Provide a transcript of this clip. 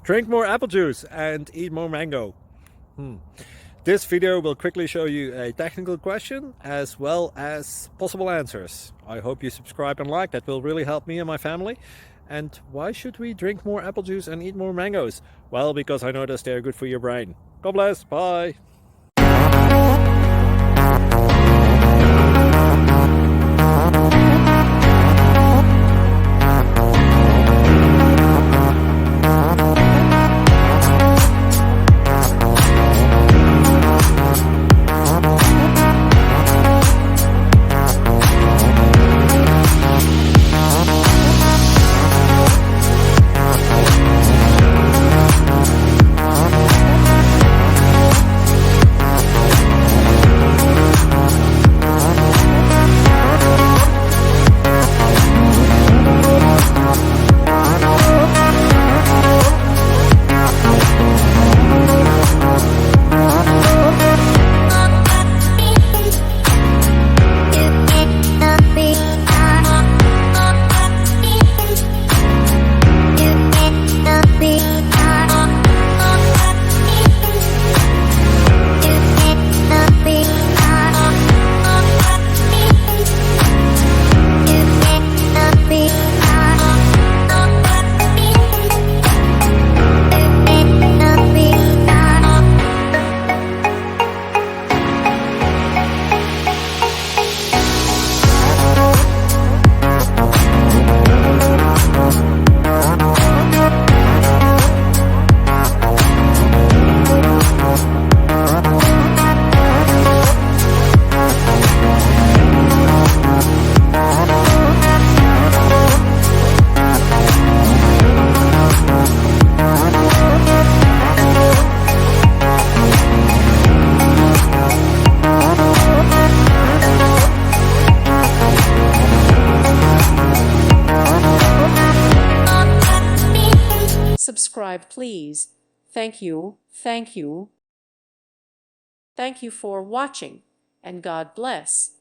Drink more apple juice and eat more mango. This video will quickly show you a technical question as well as possible answers. I hope you subscribe and like, that will really help me and my family. And why should we drink more apple juice and eat more mangoes? Well, because I noticed they're good for your brain. God bless, bye! Subscribe, please. Thank you, thank you. Thank you for watching, and God bless.